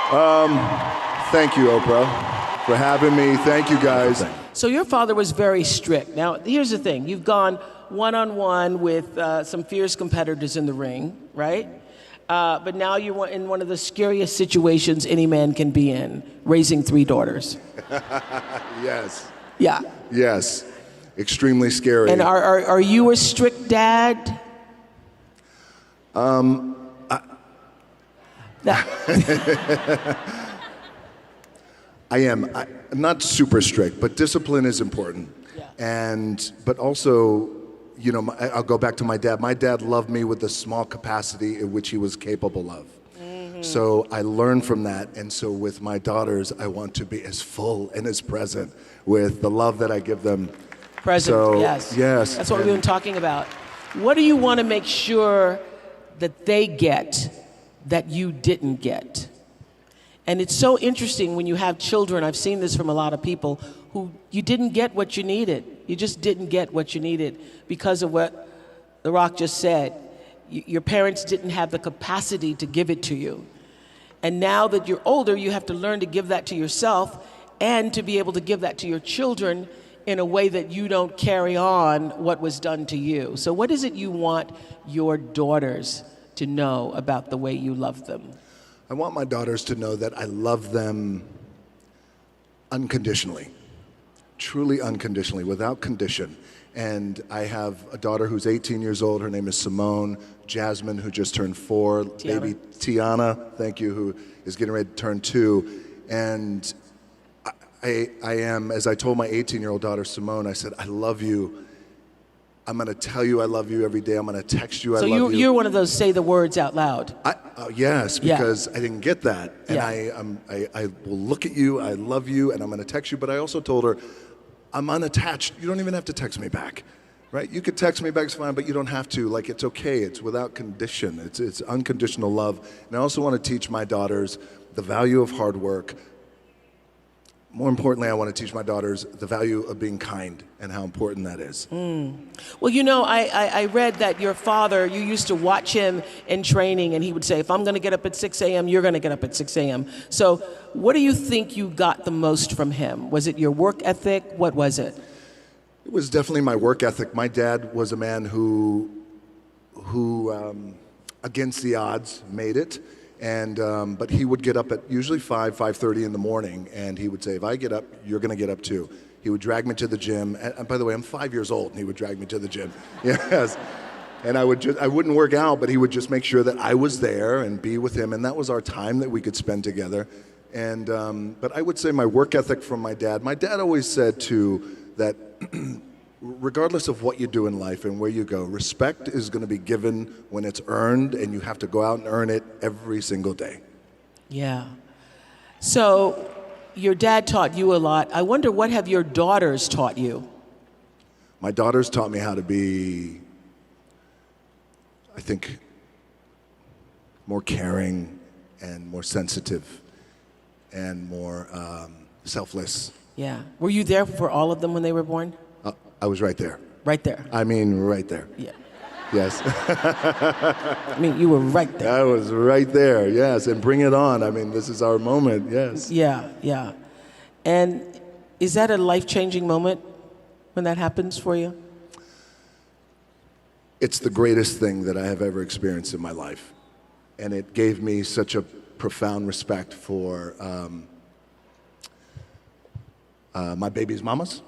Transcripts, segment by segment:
Thank you, Oprah, for having me. Thank you, guys. So your father was very strict. Now, here's the thing. You've gone one-on-one with some fierce competitors in the ring, right? But now you're in one of the scariest situations any man can be in, raising 3 daughters. Yes. Yeah. Yes. Extremely scary. And are you a strict dad? I am. I'm not super strict, but discipline is important. Yeah. But also, you know, I'll go back to my dad. My dad loved me with the small capacity in which he was capable of. Mm-hmm. So I learned from that. And so with my daughters, I want to be as full and as present with the love that I give them. Present, so, yes. Yes. That's what we've been talking about. What do you want to make sure that they get that you didn't get? And it's so interesting when you have children, I've seen this from a lot of people, who you didn't get what you needed. You just didn't get what you needed because of what The Rock just said. Your parents didn't have the capacity to give it to you. And now that you're older, you have to learn to give that to yourself and to be able to give that to your children in a way that you don't carry on what was done to you. So what is it you want your daughters to know about the way you love them? I want my daughters to know that I love them unconditionally, truly unconditionally, without condition. And I have a daughter who's 18 years old. Her name is Simone. Jasmine, who just turned 4. Tiana. Baby Tiana, thank you, who is getting ready to turn 2. And I am, as I told my 18-year-old daughter, Simone, I said, I love you. I'm going to tell you I love you every day. I'm going to text you I love you. So you're one of those say the words out loud. Yes, because I didn't get that. And Yeah. I will look at you, I love you, and I'm going to text you. But I also told her, I'm unattached. You don't even have to text me back, right? You could text me back, it's fine, but you don't have to. Like, it's okay. It's without condition. It's unconditional love. And I also want to teach my daughters the value of hard work. More importantly, I want to teach my daughters the value of being kind and how important that is. Well, you know, I read that your father, you used to watch him in training, and he would say, if I'm going to get up at 6 a.m., you're going to get up at 6 a.m. So what do you think you got the most from him? Was it your work ethic? What was it? It was definitely my work ethic. My dad was a man who against the odds, made it. But he would get up at usually 5:30 in the morning, and he would say, if I get up, you're going to get up too. He would drag me to the gym. And by the way, I'm 5 years old, and he would drag me to the gym. Yes. And I wouldn't work out, but he would just make sure that I was there and be with him. And that was our time that we could spend together. But I would say my work ethic from my dad always said too that regardless of what you do in life and where you go, respect is going to be given when it's earned, and you have to go out and earn it every single day. Yeah. So your dad taught you a lot. I wonder, what have your daughters taught you? My daughters taught me how to be, I think, more caring and more sensitive and more selfless. Yeah. Were you there for all of them when they were born? I was right there. Right there. I mean, right there. Yeah. Yes. I mean, you were right there. I was right there, yes. And bring it on. I mean, this is our moment, yes. Yeah, yeah. And is that a life-changing moment when that happens for you? It's the greatest thing that I have ever experienced in my life. And it gave me such a profound respect for my baby's mamas.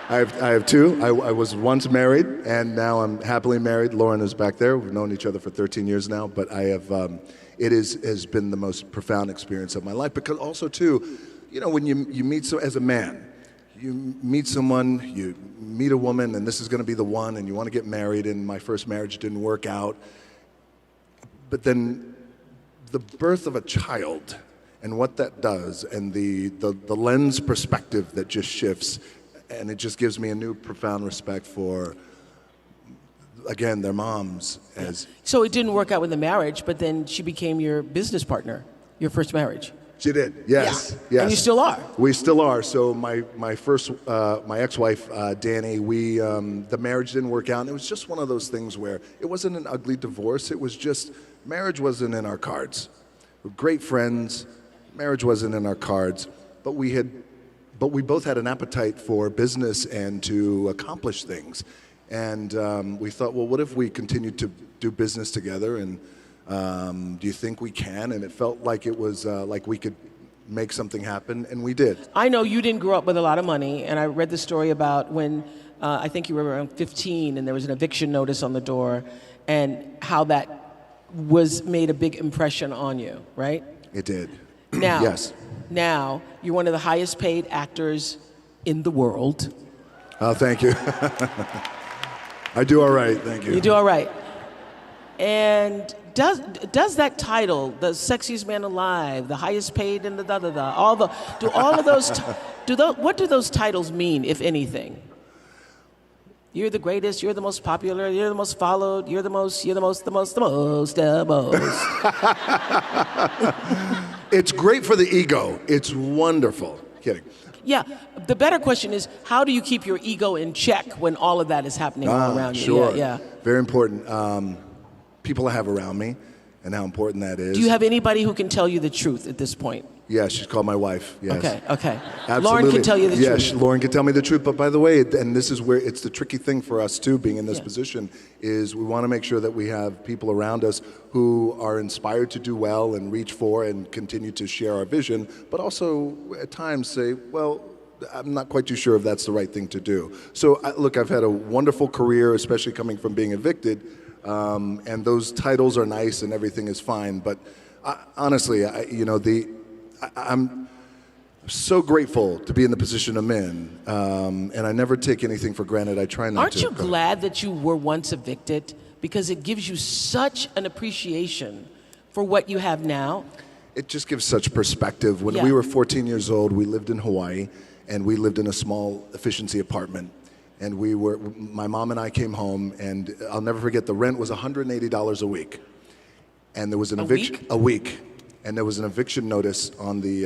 I have 2. I was once married, and now I'm happily married. Lauren is back there. We've known each other for 13 years now, but it has been the most profound experience of my life. Because also, too, you know, when you meet as a man, you meet someone, you meet a woman, and this is going to be the one, and you want to get married, and my first marriage didn't work out. But then the birth of a child and what that does, and the lens perspective that just shifts, and it just gives me a new profound respect for, again, their moms. So it didn't work out with the marriage, but then she became your business partner, your first marriage. She did, yes, Yeah. yes. And you still are. We still are. So my ex-wife, Danny, the marriage didn't work out. And it was just one of those things where it wasn't an ugly divorce. It was just, marriage wasn't in our cards. We're great friends. Marriage wasn't in our cards. But we both had an appetite for business and to accomplish things. And we thought, well, what if we continued to do business together? And do you think we can? And it felt like it was like we could make something happen, and we did. I know you didn't grow up with a lot of money, and I read the story about when I think you were around 15 and there was an eviction notice on the door, and how that made a big impression on you, right? It did. Now, yes. Now, you're one of the highest paid actors in the world. Oh, thank you. I do all right, thank you. You do all right. And does that title, the sexiest man alive, the highest paid in the what do those titles mean, if anything? You're the greatest, you're the most popular, you're the most followed, you're the most. It's great for the ego. It's wonderful. Kidding. Yeah, the better question is, how do you keep your ego in check when all of that is happening all around you? Sure. Yeah. Very important. People I have around me and how important that is. Do you have anybody who can tell you the truth at this point? Yeah, she's called my wife. Yes. Okay. Absolutely. Lauren can tell you the truth. Yeah, Lauren can tell me the truth. But by the way, and this is where it's the tricky thing for us too, being in this position, is we want to make sure that we have people around us who are inspired to do well and reach for and continue to share our vision, but also at times say, well, I'm not quite too sure if that's the right thing to do. So look, I've had a wonderful career, especially coming from being evicted, and those titles are nice and everything is fine. But honestly, I'm so grateful to be in the position I'm in, and I never take anything for granted. I try not to. Aren't you glad that you were once evicted? Because it gives you such an appreciation for what you have now. It just gives such perspective. When we were 14 years old, we lived in Hawaii, and we lived in a small efficiency apartment. And my mom and I came home, and I'll never forget, the rent was $180 a week. And there was an eviction. A week? And there was an eviction notice on the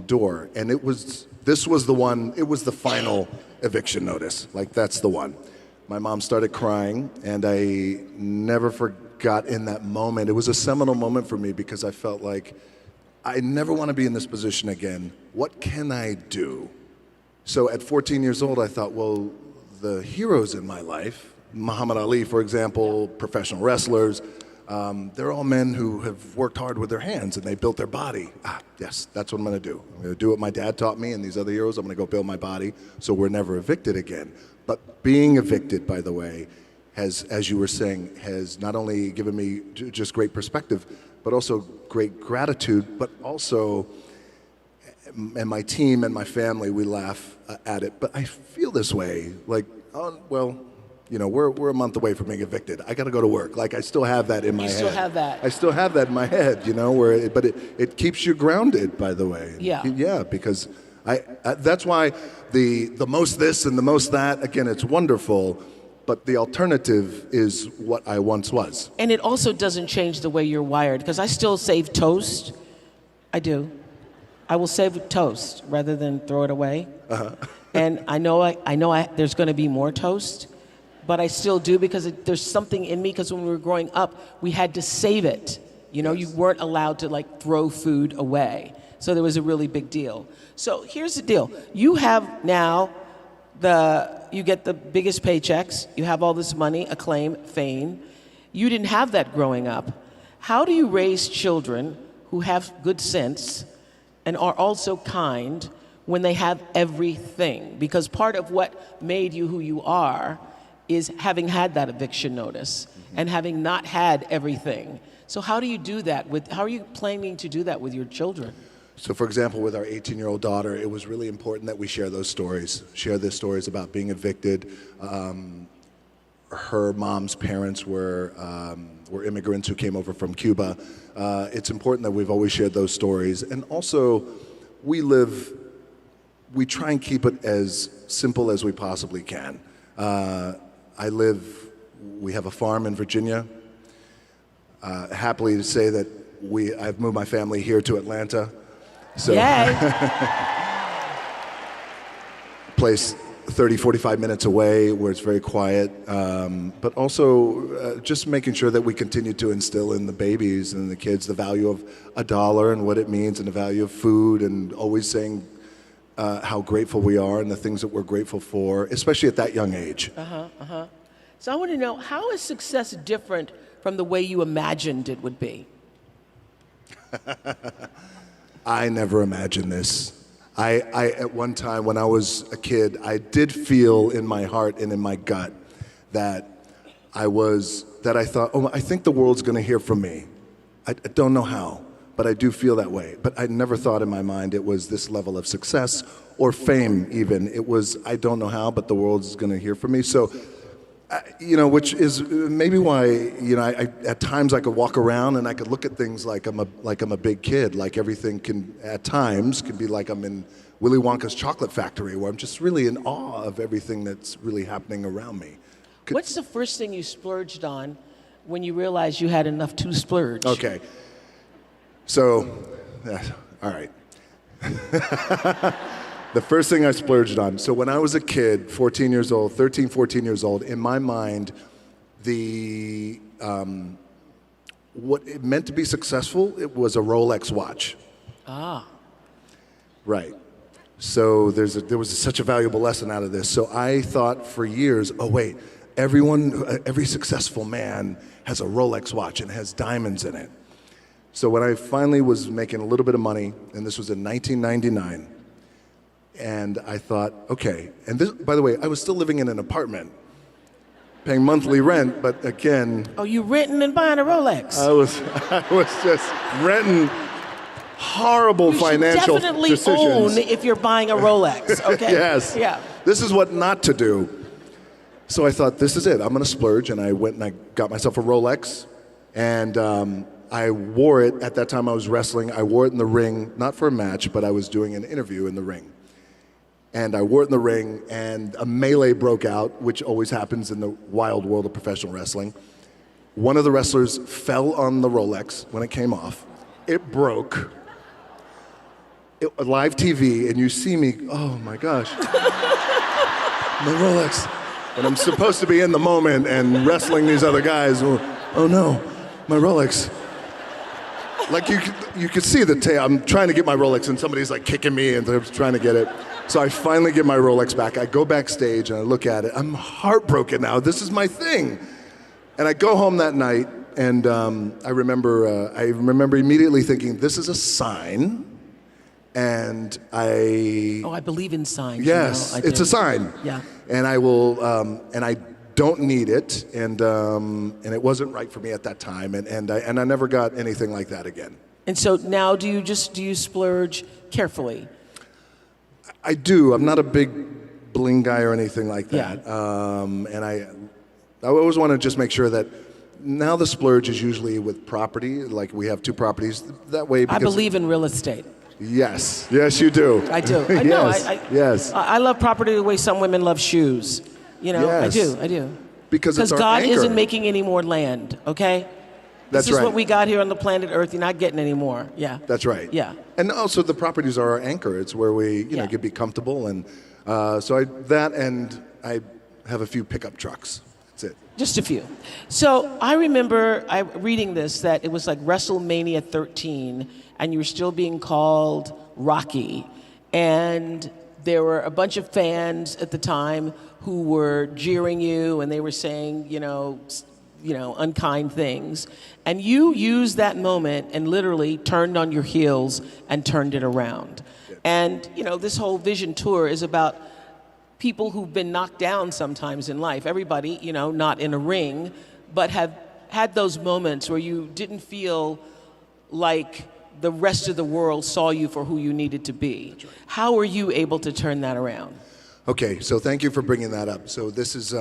door. And it was the final eviction notice. Like, that's the one. My mom started crying, and I never forgot in that moment. It was a seminal moment for me because I felt like I never want to be in this position again. What can I do? So at 14 years old, I thought, well, the heroes in my life, Muhammad Ali, for example, professional wrestlers, they're all men who have worked hard with their hands and they built their body. Yes, that's what I'm going to do. I'm going to do what my dad taught me and these other heroes. I'm going to go build my body so we're never evicted again. But being evicted, by the way, has, as you were saying, has not only given me just great perspective, but also great gratitude, but also, and my team and my family, we laugh at it, but I feel this way, like, oh, well, you know, we're a month away from being evicted. I got to go to work. Like, I still have that in my head. You still have that. I still have that in my head, you know, but it keeps you grounded, by the way. Yeah. Yeah, because that's why the most this and the most that, again, it's wonderful, but the alternative is what I once was. And it also doesn't change the way you're wired, because I still save toast. I do. I will save toast rather than throw it away. Uh-huh. And I know there's going to be more toast, but I still do because there's something in me, because when we were growing up, we had to save it. You know, yes. You weren't allowed to like throw food away. So there was a really big deal. So here's the deal. You have now you get the biggest paychecks. You have all this money, acclaim, fame. You didn't have that growing up. How do you raise children who have good sense and are also kind when they have everything? Because part of what made you who you are is having had that eviction notice and having not had everything. So how do you do that how are you planning to do that with your children? So for example, with our 18-year-old daughter, it was really important that we share those stories, share the stories about being evicted. Her mom's parents were immigrants who came over from Cuba. It's important that we've always shared those stories. And also, we try and keep it as simple as we possibly can. We have a farm in Virginia. Happily to say that I've moved my family here to Atlanta. So Yay. place 30, 45 minutes away where it's very quiet, but also just making sure that we continue to instill in the babies and the kids the value of $1 and what it means and the value of food, and always saying how grateful we are and the things that we're grateful for, especially at that young age. So I want to know, how is success different from the way you imagined it would be? I never imagined this. I at one time when I was a kid, I did feel in my heart and in my gut that I thought, oh, I think the world's going to hear from me. I don't know how, but I do feel that way. But I never thought in my mind it was this level of success or fame even. It was, I don't know how, but the world's going to hear from me. So, which is maybe why, I at times I could walk around and I could look at things like I'm a big kid, like everything can be like I'm in Willy Wonka's chocolate factory, where I'm just really in awe of everything that's really happening around me. What's the first thing you splurged on when you realized you had enough to splurge? Okay. So, all right. The first thing I splurged on, so when I was a kid, 13, 14 years old, in my mind, what it meant to be successful, it was a Rolex watch. Ah. Right. So there was such a valuable lesson out of this. So I thought for years, oh wait, every successful man has a Rolex watch and has diamonds in it. So when I finally was making a little bit of money, and this was in 1999, and I thought, okay, and this, by the way, I was still living in an apartment, paying monthly rent, but again... Oh, you renting and buying a Rolex? I was just renting horrible financial decisions. You should definitely own if you're buying a Rolex, okay? Yes. Yeah. This is what not to do. So I thought, this is it, I'm gonna splurge, and I went and I got myself a Rolex, and I wore it, at that time I was wrestling, I wore it in the ring, not for a match, but I was doing an interview in the ring. And I wore it in the ring, and a melee broke out, which always happens in the wild world of professional wrestling. One of the wrestlers fell on the Rolex when it came off. It broke. Live TV, and you see me, oh my gosh. My Rolex. And I'm supposed to be in the moment and wrestling these other guys. Oh no, my Rolex. Like you could see the tail. I'm trying to get my Rolex, and somebody's like kicking me, and they're trying to get it. So I finally get my Rolex back. I go backstage and I look at it. I'm heartbroken now. This is my thing. And I go home that night, and I remember immediately thinking, this is a sign. And I believe in signs. Yes, it's a sign. Yeah. And I will, and I don't need it, and it wasn't right for me at that time, and I never got anything like that again. And so now, do you splurge carefully? I do. I'm not a big bling guy or anything like that. Yeah. And I always want to just make sure that now the splurge is usually with property. Like we have 2 properties that way. I believe in real estate. Yes, you do. I do. I know. Yes. I love property the way some women love shoes. Yes. I do. Because it's our God anchor. isn't making any more land, okay? That's this is right. what we got here on the planet Earth. You're not getting any more. Yeah. That's right. Yeah. And also the properties are our anchor. It's where we, can be comfortable. And so I have a few pickup trucks. That's it. Just a few. So I remember reading this, that it was like WrestleMania 13, and you were still being called Rocky. And there were a bunch of fans at the time who were jeering you, and they were saying, unkind things. And you used that moment and literally turned on your heels and turned it around. And, this whole Vision Tour is about people who've been knocked down sometimes in life. Everybody, not in a ring, but have had those moments where you didn't feel like the rest of the world saw you for who you needed to be. That's right. How were you able to turn that around? Okay, so thank you for bringing that up. So this is,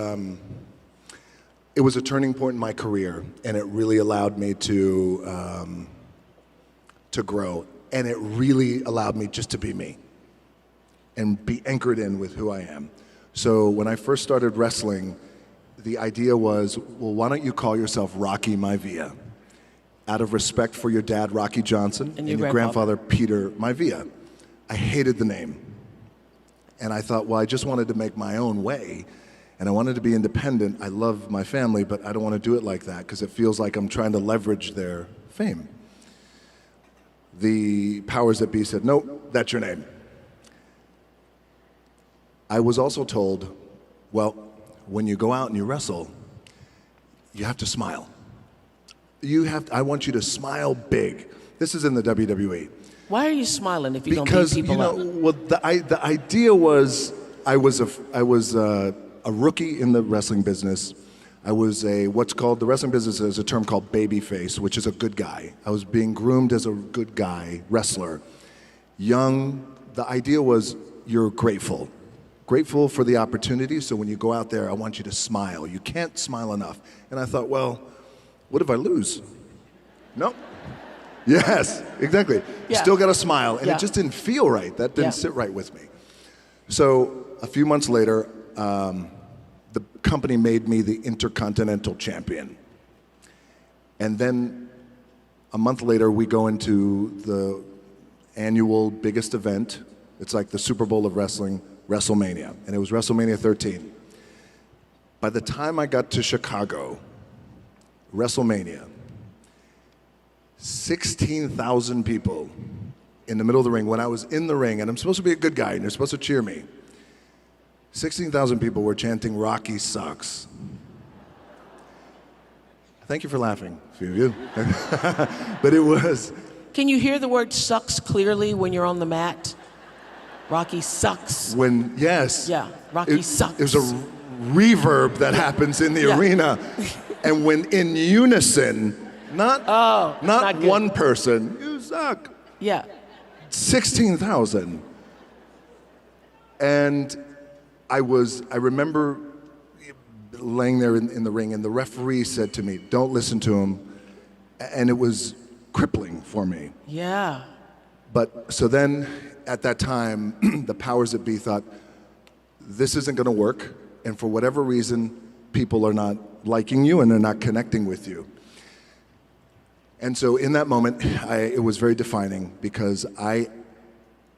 it was a turning point in my career, and it really allowed me to grow, and it really allowed me just to be me and be anchored in with who I am. So when I first started wrestling, the idea was, well, why don't you call yourself Rocky Maivia? out of respect for your dad, Rocky Johnson, and your grandfather, Peter Maivia. I hated the name. And I thought, well, I just wanted to make my own way. And I wanted to be independent. I love my family, but I don't want to do it like that because it feels like I'm trying to leverage their fame. The powers that be said, nope, that's your name. I was also told, well, when you go out and you wrestle, you have to smile. I want you to smile big. This is in the WWE. Why are you smiling if you don't beat people up? Well, the idea was I was a rookie in the wrestling business. I was what's called, the wrestling business is a term called babyface, which is a good guy. I was being groomed as a good guy wrestler. Young, the idea was you're grateful. Grateful for the opportunity, so when you go out there, I want you to smile. You can't smile enough. And I thought, well, what if I lose? No. Yes, exactly. Yeah. Still got to smile. And Yeah. it just didn't feel right. That didn't sit right with me. So a few months later, the company made me the Intercontinental Champion. And then a month later, we go into the annual biggest event. It's like the Super Bowl of wrestling, WrestleMania. And it was WrestleMania 13. By the time I got to Chicago, WrestleMania, 16,000 people in the middle of the ring. When I was in the ring, and I'm supposed to be a good guy, and you're supposed to cheer me, 16,000 people were chanting, "Rocky sucks." Thank you for laughing, a few of you. But it was... Can you hear the word sucks clearly when you're on the mat? Rocky sucks. Yes. Yeah, Rocky sucks. There's a reverb that happens in the arena. And when in unison, not one person, you suck. Yeah. 16,000. And I remember laying there in the ring, and the referee said to me, don't listen to him. And it was crippling for me. Yeah. But so then, at that time, the powers that be thought, this isn't going to work, and for whatever reason, people are not liking you and they're not connecting with you. And so in that moment, it was very defining because I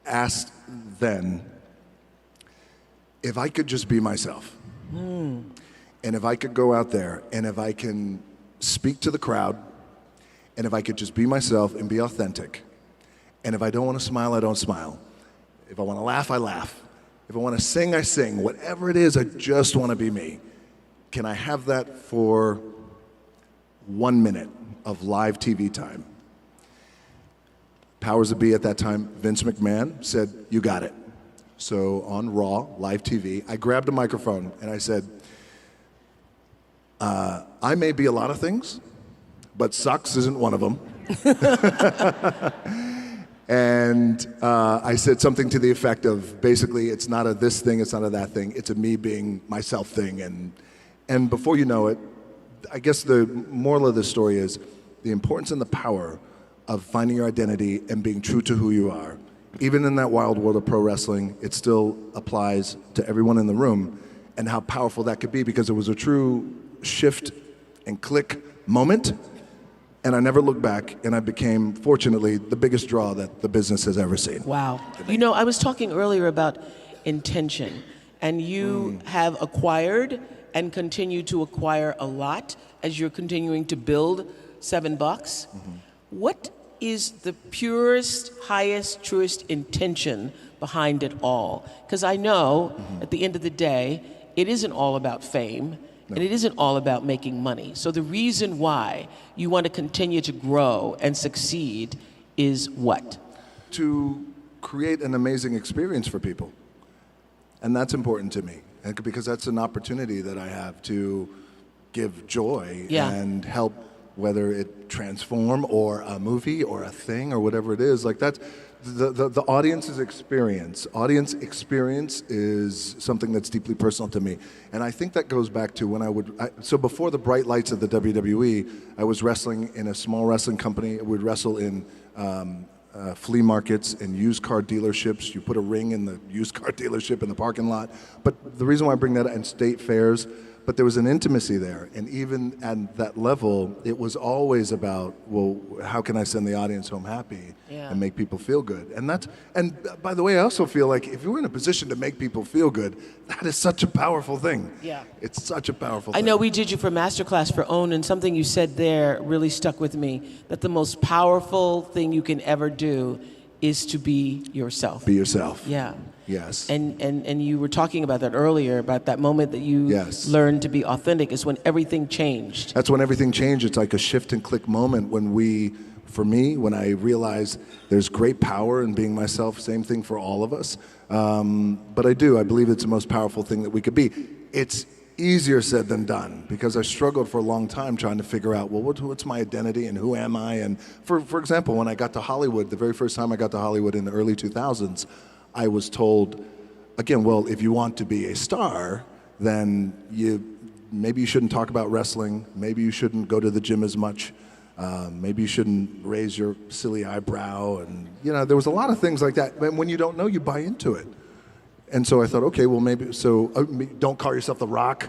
asked then if I could just be myself. And if I could go out there and if I can speak to the crowd and if I could just be myself and be authentic. And if I don't want to smile, I don't smile. If I want to laugh, I laugh. If I want to sing, I sing. Whatever it is, I just want to be me. Can I have that for 1 minute of live TV time? Powers that be at that time, Vince McMahon said, you got it. So on Raw, live TV, I grabbed a microphone and I said, I may be a lot of things, but sucks isn't one of them. And I said something to the effect of, basically, it's not a this thing, it's not a that thing, it's a me being myself thing. And before you know it, I guess the moral of this story is the importance and the power of finding your identity and being true to who you are. Even in that wild world of pro wrestling, it still applies to everyone in the room, and how powerful that could be, because it was a true shift and click moment. And I never looked back, and I became, fortunately, the biggest draw that the business has ever seen. Wow. You know, I was talking earlier about intention, and you have acquired and continue to acquire a lot as you're continuing to build $7. What is the purest, highest, truest intention behind it all? Because I know at the end of the day, it isn't all about fame. No. And it isn't all about making money. So the reason why you want to continue to grow and succeed is what? To create an amazing experience for people. And that's important to me, because that's an opportunity that I have to give joy and help, whether it transform or a movie or a thing or whatever it is. Like that's the audience's experience. Audience experience is something that's deeply personal to me. And I think that goes back to when so before the bright lights of the WWE, I was wrestling in a small wrestling company. I would wrestle in flea markets and used car dealerships. You put a ring in the used car dealership in the parking lot. But the reason why I bring that up, and state fairs, but there was an intimacy there. And even at that level, it was always about, well, how can I send the audience home happy and make people feel good? And by the way, I also feel like if you're in a position to make people feel good, that is such a powerful thing. Yeah. It's such a powerful thing. I know we did you for Masterclass for OWN, and something you said there really stuck with me, that the most powerful thing you can ever do is to be yourself. Be yourself. Yeah. Yes. And you were talking about that earlier, about that moment that you learned to be authentic is when everything changed. That's when everything changed. It's like a shift and click moment for me, when I realized there's great power in being myself, same thing for all of us. But I believe it's the most powerful thing that we could be. It's easier said than done, because I struggled for a long time trying to figure out, well, what's my identity and who am I? And for example, when I got to Hollywood, the very first time I got to Hollywood in the early 2000s, I was told, again, well, if you want to be a star, then maybe you shouldn't talk about wrestling, maybe you shouldn't go to the gym as much, maybe you shouldn't raise your silly eyebrow, and there was a lot of things like that. And when you don't know, you buy into it. And so I thought, okay, well maybe, so don't call yourself The Rock.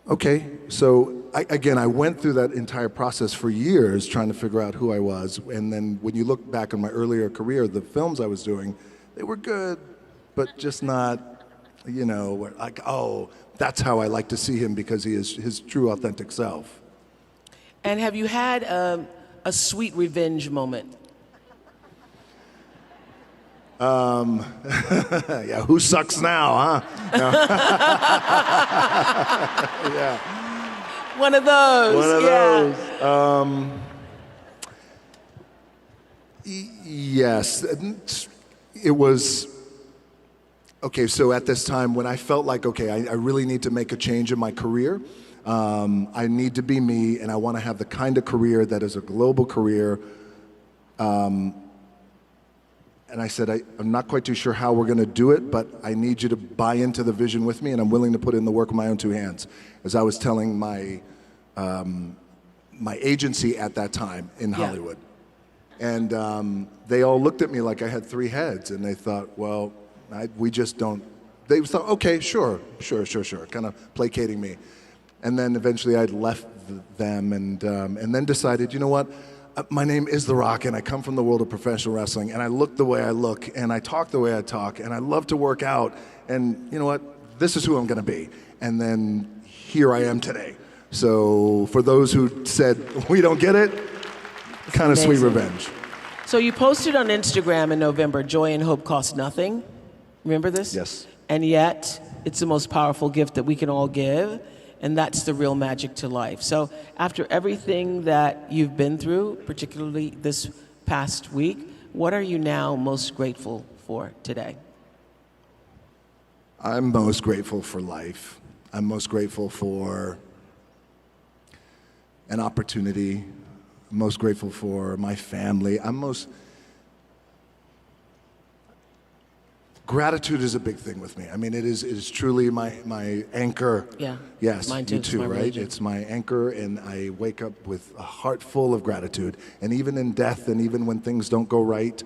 Okay, so I went through that entire process for years trying to figure out who I was. And then when you look back on my earlier career, the films I was doing, they were good, but just not, like, oh, that's how I like to see him because he is his true authentic self. And have you had a sweet revenge moment? Yeah, who sucks now, huh? No. Yeah. One of those. Those. Yes. It was, okay, so at this time when I felt like, okay, I really need to make a change in my career. I need to be me, and I want to have the kind of career that is a global career. And I said, I'm not quite too sure how we're going to do it, but I need you to buy into the vision with me, and I'm willing to put in the work with my own two hands. As I was telling my agency at that time in Hollywood. And they all looked at me like I had three heads, and they thought, well, we just don't. They thought, okay, sure, kind of placating me. And then eventually I left them and then decided, you know what? My name is The Rock, and I come from the world of professional wrestling, and I look the way I look, and I talk the way I talk, and I love to work out, and you know what? This is who I'm going to be. And then here I am today. So for those who said, we don't get it, kind of sweet revenge. So you posted on Instagram in November, joy and hope cost nothing. Remember this? Yes. And yet, it's the most powerful gift that we can all give. And that's the real magic to life. So after everything that you've been through, particularly this past week, what are you now most grateful for today? I'm most grateful for life. I'm most grateful for an opportunity. I'm most grateful for my family. Gratitude is a big thing with me. I mean, it is truly my anchor. Yeah. Yes, mine too. you too, right? Religion. It's my anchor, and I wake up with a heart full of gratitude. And even in death, and even when things don't go right,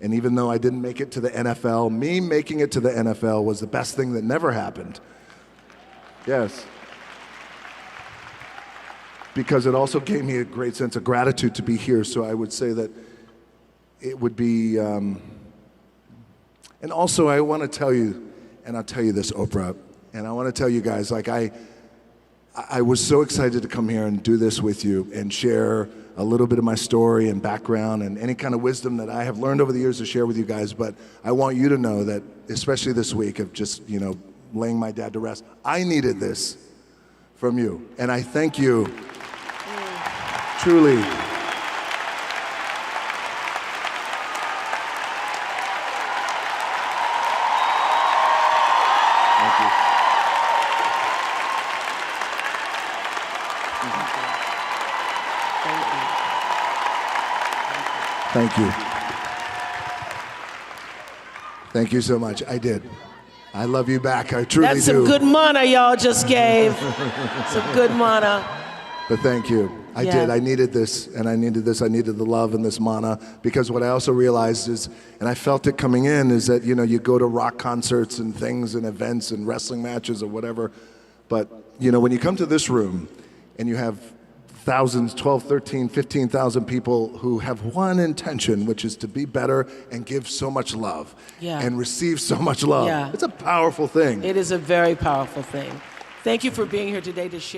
and even though I didn't make it to the NFL, me making it to the NFL was the best thing that never happened. Yes. Because it also gave me a great sense of gratitude to be here. So I would say that it would be. And also, I want to tell you, and I'll tell you this, Oprah, and I want to tell you guys, like I was so excited to come here and do this with you and share a little bit of my story and background and any kind of wisdom that I have learned over the years to share with you guys. But I want you to know that, especially this week of just, laying my dad to rest, I needed this from you. And I thank you, truly. Thank you. Thank you so much. I did. I love you back. I truly do. That's some good mana y'all just gave. Some good mana. But thank you. I did. I needed this, and I needed this. I needed the love and this mana, because what I also realized is, and I felt it coming in, is that, you go to rock concerts and things and events and wrestling matches or whatever, but, you know, when you come to this room and you have thousands, 12, 13, 15,000 people who have one intention, which is to be better and give so much love and receive so much love. It's a powerful thing. It is a very powerful thing. Thank you for being here today to share.